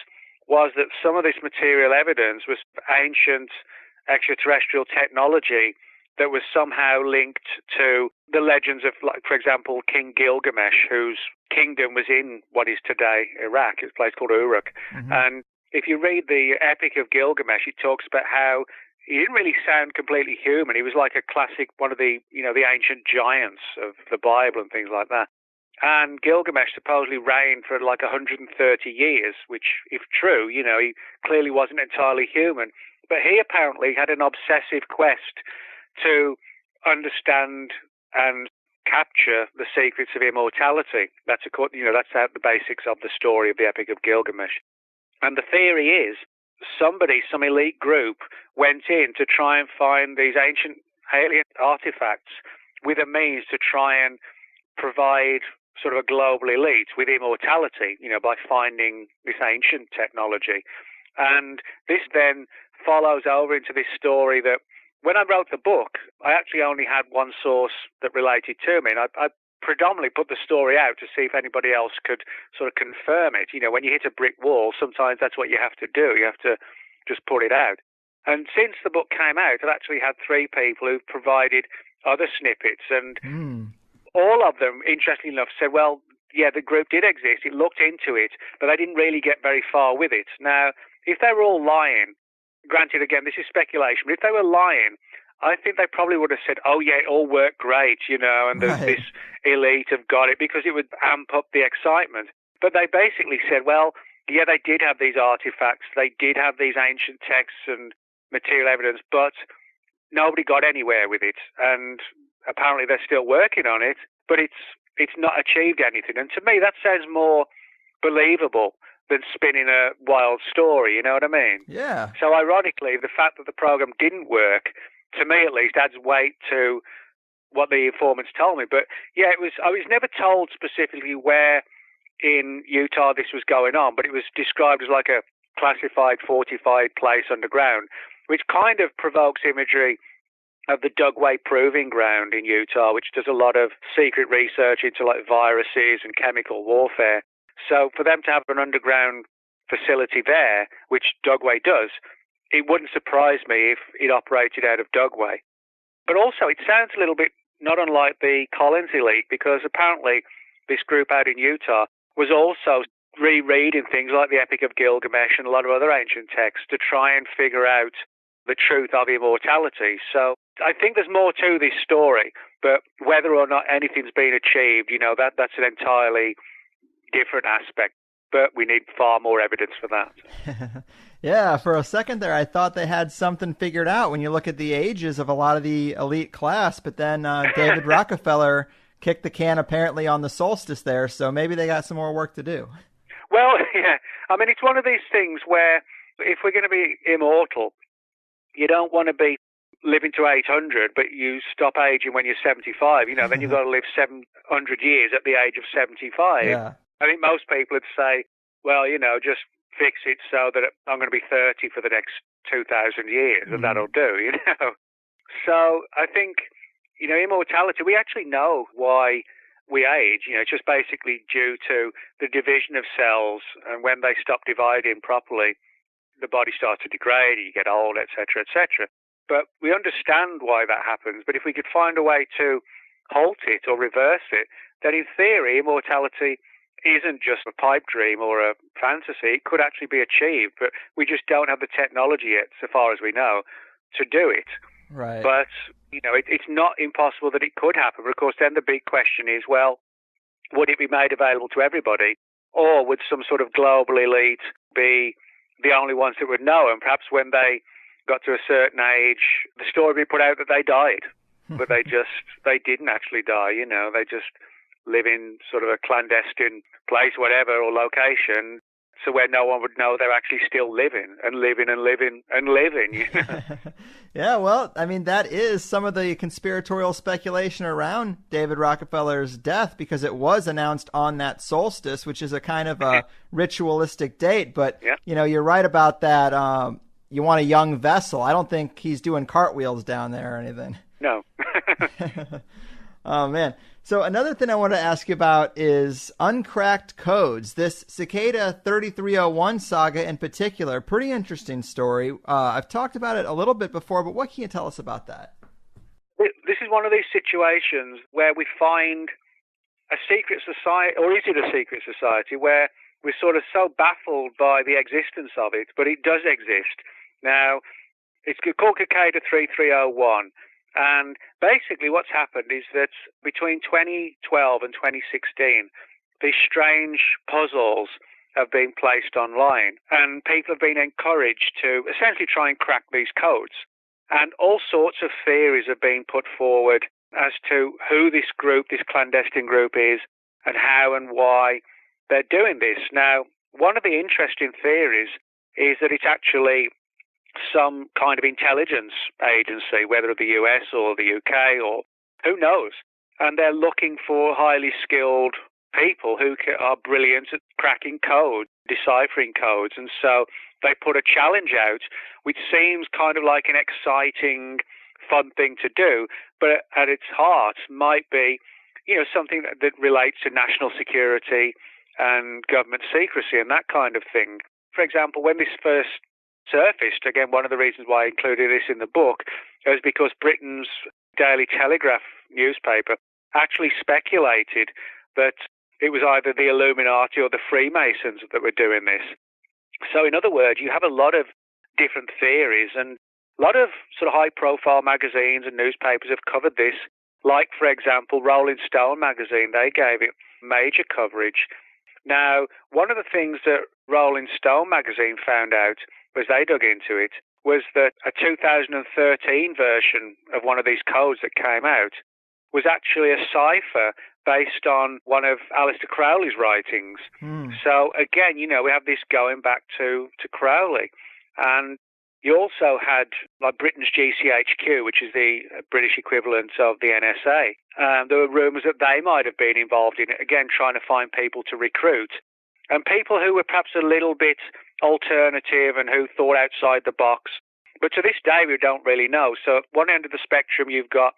was that some of this material evidence was ancient extraterrestrial technology that was somehow linked to the legends of, like, for example, King Gilgamesh, whose kingdom was in what is today Iraq. It's a place called Uruk. And if you read the Epic of Gilgamesh, it talks about how he didn't really sound completely human. He was like a classic, one of the, the ancient giants of the Bible and things like that. And Gilgamesh supposedly reigned for like 130 years, which, if true, he clearly wasn't entirely human. But he apparently had an obsessive quest to understand and capture the secrets of immortality. That's the basics of the story of the Epic of Gilgamesh. And the theory is some elite group went in to try and find these ancient alien artifacts with a means to try and provide sort of a global elite with immortality, by finding this ancient technology. And this then follows over into this story that when I wrote the book, I actually only had one source that related to me. And I predominantly put the story out to see if anybody else could sort of confirm it. When you hit a brick wall, sometimes that's what you have to do. You have to just put it out. And since the book came out, I've actually had 3 people who've provided other snippets. And all of them, interestingly enough, said, well, yeah, the group did exist. It looked into it, but they didn't really get very far with it. Now, if they were all lying, granted, again, this is speculation, but if they were lying, I think they probably would have said, oh, yeah, it all worked great, and this elite have got it, because it would amp up the excitement. But they basically said, well, yeah, they did have these artifacts, they did have these ancient texts and material evidence, but nobody got anywhere with it. And apparently they're still working on it, but it's not achieved anything. And to me, that sounds more believable than spinning a wild story, you know what I mean? Yeah. So ironically, the fact that the program didn't work, to me at least, adds weight to what the informants told me. But yeah, I was never told specifically where in Utah this was going on, but it was described as like a classified, fortified place underground, which kind of provokes imagery of the Dugway Proving Ground in Utah, which does a lot of secret research into like viruses and chemical warfare. So for them to have an underground facility there, which Dugway does, it wouldn't surprise me if it operated out of Dugway. But also it sounds a little bit not unlike the Collins elite, because apparently this group out in Utah was also rereading things like the Epic of Gilgamesh and a lot of other ancient texts to try and figure out the truth of immortality. So I think there's more to this story, but whether or not anything's been achieved, that's an entirely different aspect, but we need far more evidence for that. Yeah, for a second there, I thought they had something figured out when you look at the ages of a lot of the elite class, but then David Rockefeller kicked the can apparently on the solstice there, so maybe they got some more work to do. Well, yeah, it's one of these things where if we're going to be immortal, you don't want to be living to 800, but you stop aging when you're 75, then you've got to live 700 years at the age of 75. Yeah. I think most people would say, well, just fix it so that I'm going to be 30 for the next 2,000 years, and that'll do, So I think, immortality, we actually know why we age. It's just basically due to the division of cells, and when they stop dividing properly, the body starts to degrade, you get old, etc., etc. But we understand why that happens. But if we could find a way to halt it or reverse it, then in theory, immortality isn't just a pipe dream or a fantasy. It could actually be achieved, but we just don't have the technology yet, so far as we know, to do it. Right. But, it's not impossible that it could happen. But of course, then the big question is, well, would it be made available to everybody? Or would some sort of global elite be the only ones that would know. And perhaps when they got to a certain age, the story would be put out that they died. But they didn't actually die, they just live in sort of a clandestine place, whatever, or location, so where no one would know they're actually still living and living and living and living. Yeah, well, I mean, that is some of the conspiratorial speculation around David Rockefeller's death, because it was announced on that solstice, which is a kind of a ritualistic date. But, you're right about that. You want a young vessel. I don't think he's doing cartwheels down there or anything. No. Oh, man. So another thing I want to ask you about is uncracked codes. This Cicada 3301 saga in particular, pretty interesting story. I've talked about it a little bit before, but what can you tell us about that? This is one of these situations where we find a secret society, or is it a secret society, where we're sort of so baffled by the existence of it, but it does exist. Now, it's called Cicada 3301. And basically what's happened is that between 2012 and 2016, these strange puzzles have been placed online, and people have been encouraged to essentially try and crack these codes. And all sorts of theories are being put forward as to who this group, this clandestine group is, and how and why they're doing this. Now, one of the interesting theories is that it's actually some kind of intelligence agency, whether the US or the UK or who knows. And they're looking for highly skilled people who are brilliant at cracking code, deciphering codes. And so they put a challenge out, which seems kind of like an exciting, fun thing to do, but at its heart might be, something that relates to national security and government secrecy and that kind of thing. For example, when this first surfaced, again, one of the reasons why I included this in the book was because Britain's Daily Telegraph newspaper actually speculated that it was either the Illuminati or the Freemasons that were doing this. So in other words, you have a lot of different theories, and a lot of sort of high-profile magazines and newspapers have covered this. Like, for example, Rolling Stone magazine, they gave it major coverage. Now, one of the things that Rolling Stone magazine found out as they dug into it was that a 2013 version of one of these codes that came out was actually a cipher based on one of Aleister Crowley's writings. So again, we have this going back to Crowley. And you also had like Britain's GCHQ, which is the British equivalent of the NSA. There were rumours that they might have been involved in it, again, trying to find people to recruit. And people who were perhaps a little bit alternative and who thought outside the box. But to this day, we don't really know. So at one end of the spectrum, you've got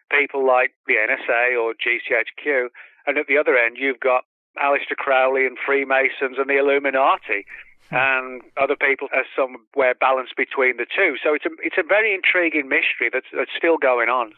people like the NSA or GCHQ, and at the other end, you've got Aleister Crowley and Freemasons and the Illuminati, and other people are somewhere balanced between the two. So it's a very intriguing mystery that's still going on.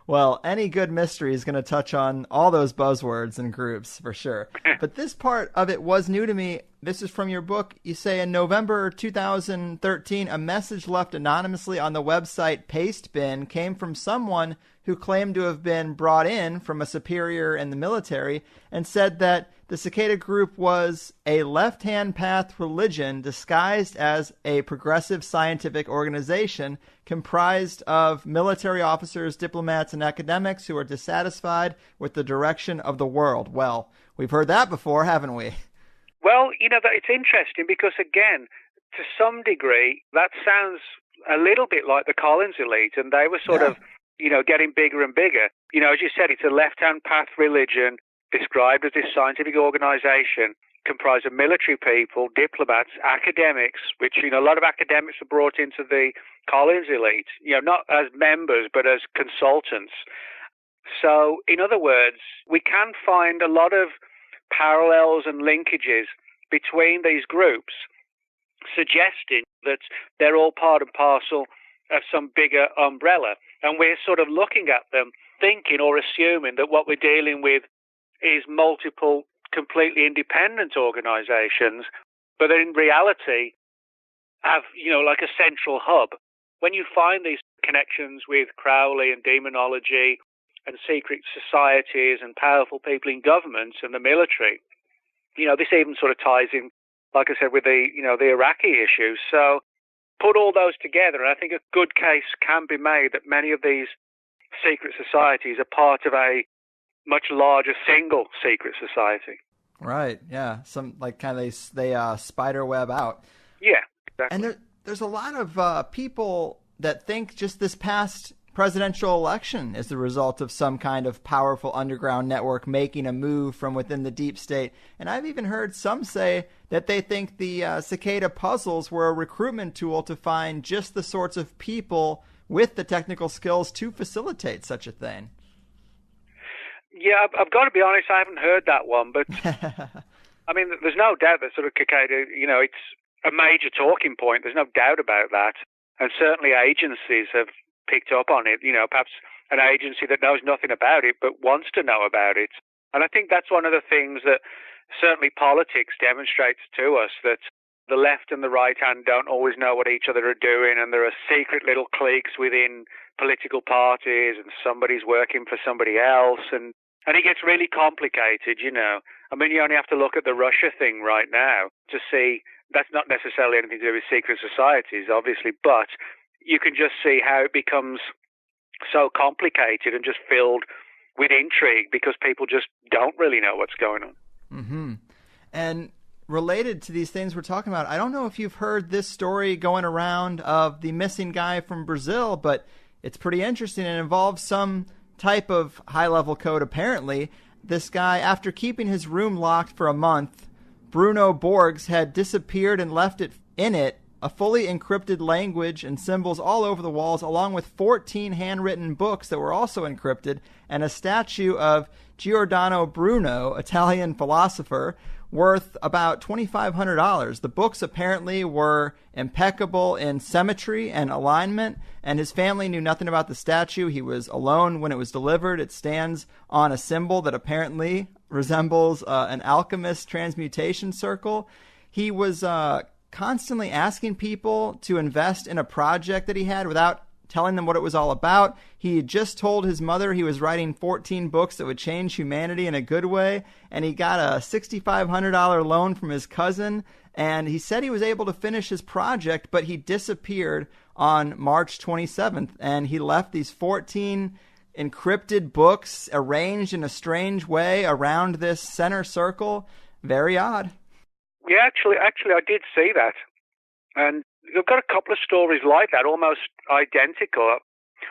Well, any good mystery is going to touch on all those buzzwords and groups for sure. But this part of it was new to me. This is from your book. You say in November 2013, a message left anonymously on the website Pastebin came from someone who claimed to have been brought in from a superior in the military and said that the Cicada group was a left-hand path religion disguised as a progressive scientific organization comprised of military officers, diplomats, and academics who are dissatisfied with the direction of the world. Well, we've heard that before, haven't we? Well, it's interesting because, again, to some degree, that sounds a little bit like the Collins elite, and they were sort of, getting bigger and bigger. As you said, it's a left-hand path religion described as this scientific organization comprised of military people, diplomats, academics, which, a lot of academics are brought into the Collins elite, not as members, but as consultants. So, in other words, we can find a lot of parallels and linkages between these groups, suggesting that they're all part and parcel of some bigger umbrella. And we're sort of looking at them, thinking or assuming that what we're dealing with is multiple completely independent organizations, but that in reality have, like a central hub. When you find these connections with Crowley and demonology and secret societies and powerful people in government and the military, this even sort of ties in like I said, with the the Iraqi issue. So put all those together, and I think a good case can be made that many of these secret societies are part of a much larger single secret society. Right. Yeah. Some like kind of they spider web out. Yeah. Exactly. And there's a lot of people that think just this past presidential election is the result of some kind of powerful underground network making a move from within the deep state. And I've even heard some say that they think the cicada puzzles were a recruitment tool to find just the sorts of people with the technical skills to facilitate such a thing. Yeah, I've got to be honest, I haven't heard that one, but I mean, there's no doubt that sort of cicada, it's a major talking point. There's no doubt about that. And certainly agencies have picked up on it, perhaps an agency that knows nothing about it but wants to know about it. And I think that's one of the things that certainly politics demonstrates to us, that the left and the right hand don't always know what each other are doing, and there are secret little cliques within political parties, and somebody's working for somebody else, and it gets really complicated, I mean, you only have to look at the Russia thing right now to see that's not necessarily anything to do with secret societies, obviously, but you can just see how it becomes so complicated and just filled with intrigue because people just don't really know what's going on. Mm-hmm. And related to these things we're talking about, I don't know if you've heard this story going around of the missing guy from Brazil, but it's pretty interesting. It involves some type of high-level code, apparently. This guy, after keeping his room locked for a month, Bruno Borges had disappeared and left in it a fully encrypted language and symbols all over the walls, along with 14 handwritten books that were also encrypted, and a statue of Giordano Bruno, Italian philosopher, worth about $2,500. The books apparently were impeccable in symmetry and alignment, and his family knew nothing about the statue. He was alone when it was delivered. It stands on a symbol that apparently resembles an alchemist transmutation circle. He was constantly asking people to invest in a project that he had without telling them what it was all about. He had just told his mother he was writing 14 books that would change humanity in a good way, and he got a $6,500 loan from his cousin, and he said he was able to finish his project, but he disappeared on March 27th, and he left these 14 encrypted books arranged in a strange way around this center circle. Very odd. Yeah, actually, I did see that. And you've got a couple of stories like that, almost identical.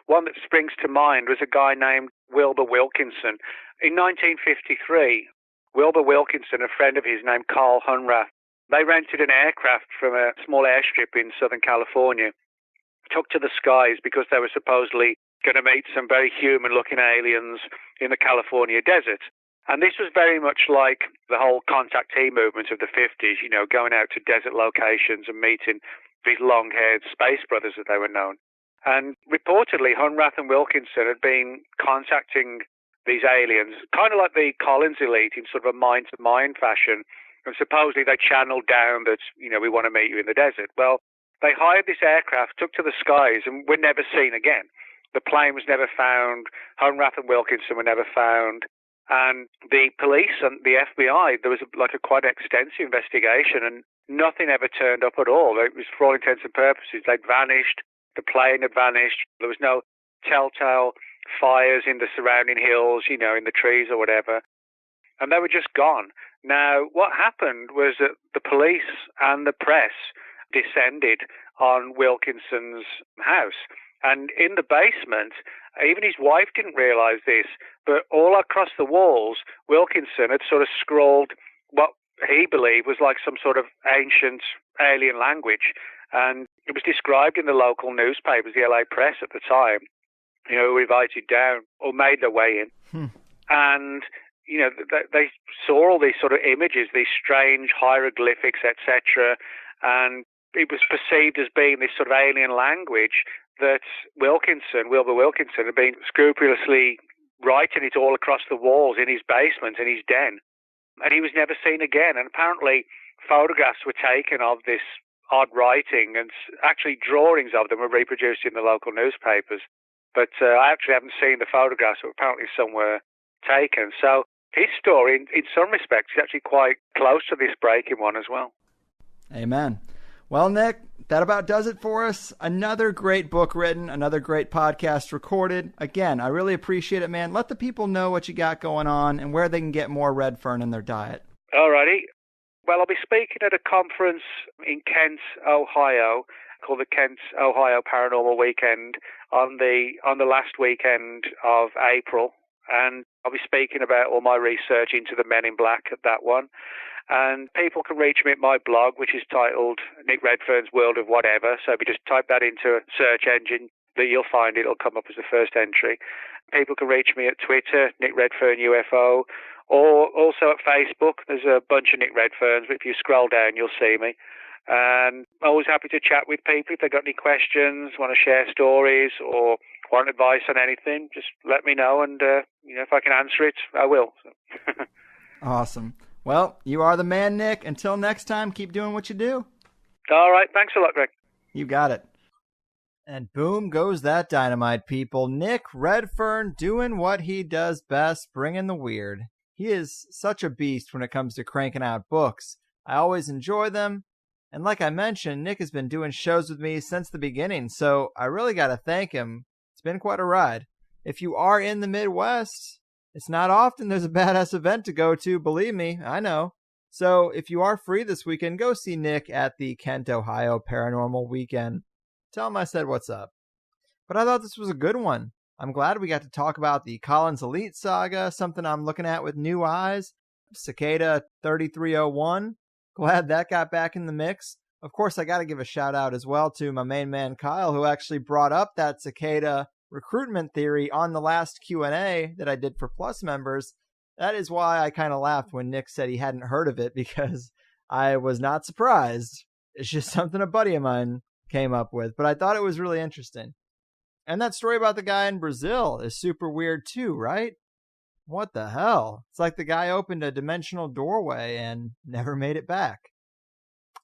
One that springs to mind was a guy named Wilbur Wilkinson. In 1953, Wilbur Wilkinson, a friend of his named Carl Hunrath, they rented an aircraft from a small airstrip in Southern California, took to the skies because they were supposedly going to meet some very human-looking aliens in the California desert. And this was very much like the whole contactee movement of the 50s, going out to desert locations and meeting these long-haired space brothers as they were known. And reportedly, Hunrath and Wilkinson had been contacting these aliens, kind of like the Collins elite in sort of a mind-to-mind fashion. And supposedly they channeled down that, we want to meet you in the desert. Well, they hired this aircraft, took to the skies, and were never seen again. The plane was never found. Hunrath and Wilkinson were never found. And the police and the FBI, there was like a quite extensive investigation, and nothing ever turned up at all. It was, for all intents and purposes, they'd vanished. The plane had vanished. There was no telltale fires in the surrounding hills, in the trees or whatever. And they were just gone. Now, what happened was that the police and the press descended on Wilkinson's house. And in the basement, even his wife didn't realize this, but all across the walls, Wilkinson had sort of scrawled what he believed was like some sort of ancient alien language. And it was described in the local newspapers, the LA Press at the time, who invited down or made their way in. And, they saw all these sort of images, these strange hieroglyphics, etc. And it was perceived as being this sort of alien language that Wilbur Wilkinson, had been scrupulously writing it all across the walls in his basement, in his den. And he was never seen again. And apparently photographs were taken of this odd writing, and actually drawings of them were reproduced in the local newspapers. But I actually haven't seen the photographs, but apparently some were taken. So his story, in some respects, is actually quite close to this breaking one as well. Amen. Well, Nick, that about does it for us. Another great book written, another great podcast recorded. Again, I really appreciate it, man. Let the people know what you got going on and where they can get more Redfern in their diet. Alrighty. Well, I'll be speaking at a conference in Kent, Ohio, called the Kent, Ohio Paranormal Weekend on the last weekend of April. And I'll be speaking about all my research into the Men in Black at that one. And people can reach me at my blog, which is titled Nick Redfern's World of Whatever. So if you just type that into a search engine, that you'll find it'll come up as the first entry. People can reach me at Twitter, Nick Redfern UFO, or also at Facebook. There's a bunch of Nick Redferns, but if you scroll down, you'll see me. And I'm always happy to chat with people. If they've got any questions, want to share stories, or want advice on anything, just let me know. And, if I can answer it, I will. Awesome. Well, you are the man, Nick. Until next time, keep doing what you do. All right. Thanks a lot, Greg. You got it. And boom goes that dynamite, people. Nick Redfern doing what he does best, bringing the weird. He is such a beast when it comes to cranking out books. I always enjoy them. And like I mentioned, Nick has been doing shows with me since the beginning, so I really got to thank him. It's been quite a ride. If you are in the Midwest, it's not often there's a badass event to go to, believe me, I know. So if you are free this weekend, go see Nick at the Kent, Ohio Paranormal Weekend. Tell him I said what's up. But I thought this was a good one. I'm glad we got to talk about the Collins Elite Saga, something I'm looking at with new eyes. Cicada 3301. Glad that got back in the mix. Of course, I got to give a shout out as well to my main man, Kyle, who actually brought up that Cicada recruitment theory on the last Q&A that I did for Plus members. That is why I kind of laughed when Nick said he hadn't heard of it, because I was not surprised. It's just something a buddy of mine came up with, but I thought it was really interesting. And that story about the guy in Brazil is super weird too, right? What the hell? It's like the guy opened a dimensional doorway and never made it back.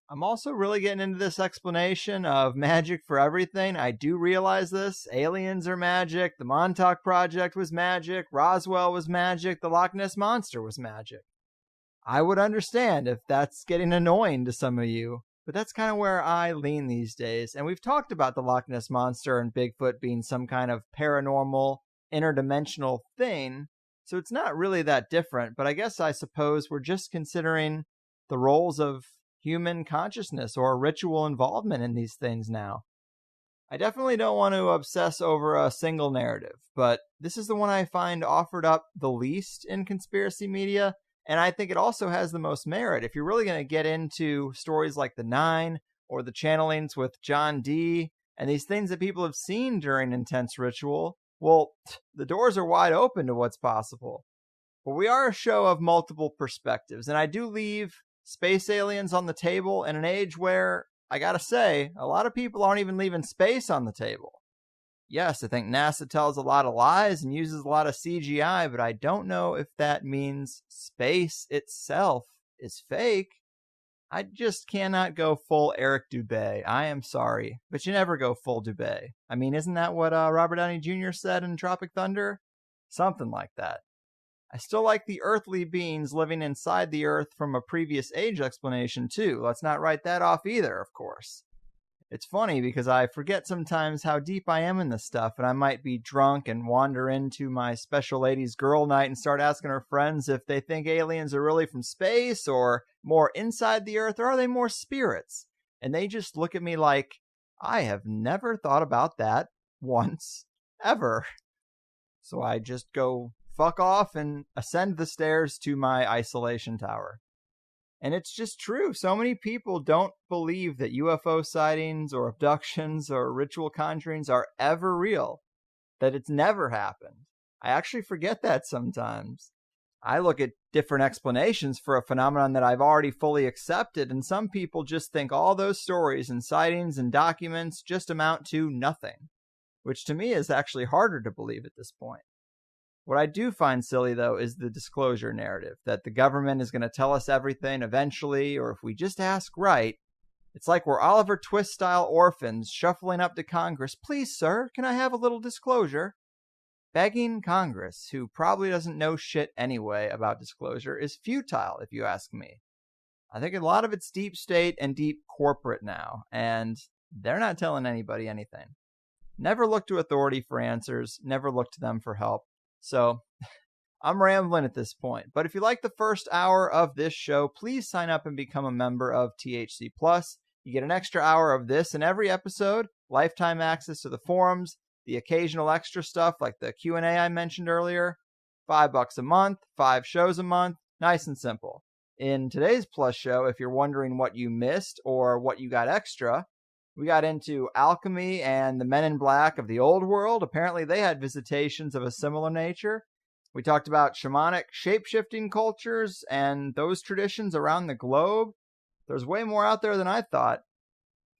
I'm also really getting into this explanation of magic for everything. I do realize this. Aliens are magic. The Montauk Project was magic. Roswell was magic. The Loch Ness Monster was magic. I would understand if that's getting annoying to some of you, but that's kind of where I lean these days. And we've talked about the Loch Ness Monster and Bigfoot being some kind of paranormal, interdimensional thing, so it's not really that different. But I suppose we're just considering the roles of human consciousness or ritual involvement in these things now. I definitely don't want to obsess over a single narrative, but this is the one I find offered up the least in conspiracy media, and I think it also has the most merit. If you're really going to get into stories like the Nine or the channelings with John Dee and these things that people have seen during intense ritual, well, the doors are wide open to what's possible. But we are a show of multiple perspectives, and I do leave space aliens on the table in an age where, I gotta say, a lot of people aren't even leaving space on the table. Yes, I think NASA tells a lot of lies and uses a lot of CGI, but I don't know if that means space itself is fake. I just cannot go full Eric Dubé. I am sorry, but you never go full Dubé. I mean, isn't that what Robert Downey Jr. said in Tropic Thunder? Something like that. I still like the earthly beings living inside the earth from a previous age explanation, too. Let's not write that off either, of course. It's funny because I forget sometimes how deep I am in this stuff, and I might be drunk and wander into my special ladies' girl night and start asking her friends if they think aliens are really from space or more inside the earth, or are they more spirits? And they just look at me like, I have never thought about that once, ever. So I just go fuck off and ascend the stairs to my isolation tower. And it's just true. So many people don't believe that UFO sightings or abductions or ritual conjurings are ever real, that it's never happened. I actually forget that sometimes. I look at different explanations for a phenomenon that I've already fully accepted, and some people just think all those stories and sightings and documents just amount to nothing, which to me is actually harder to believe at this point. What I do find silly, though, is the disclosure narrative, that the government is going to tell us everything eventually, or if we just ask right. It's like we're Oliver Twist-style orphans shuffling up to Congress. Please, sir, can I have a little disclosure? Begging Congress, who probably doesn't know shit anyway about disclosure, is futile, if you ask me. I think a lot of it's deep state and deep corporate now, and they're not telling anybody anything. Never look to authority for answers, never look to them for help. So I'm rambling at this point, but if you like the first hour of this show, please sign up and become a member of THC Plus. You get an extra hour of this in every episode, lifetime access to the forums, the occasional extra stuff like the Q&A I mentioned earlier, $5 a month, 5 shows a month, nice and simple. In today's Plus show, if you're wondering what you missed or what you got extra, we got into alchemy and the men in black of the old world. Apparently they had visitations of a similar nature. We talked about shamanic shape-shifting cultures and those traditions around the globe. There's way more out there than I thought.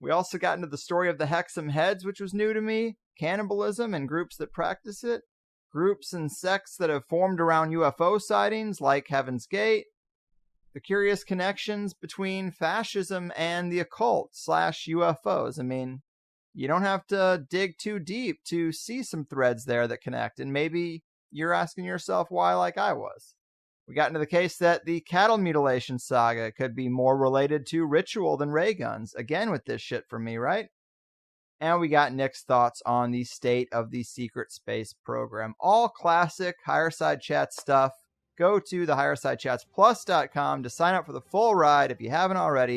We also got into the story of the Hexam Heads, which was new to me, cannibalism and groups that practice it, groups and sects that have formed around UFO sightings like Heaven's Gate, the curious connections between fascism and the occult / UFOs. I mean, you don't have to dig too deep to see some threads there that connect, and maybe you're asking yourself why like I was. We got into the case that the cattle mutilation saga could be more related to ritual than ray guns, again with this shit from me, right? And we got Nick's thoughts on the state of the secret space program. All classic Higherside Chat stuff. Go to the HighersideChatsPlus.com to sign up for the full ride if you haven't already.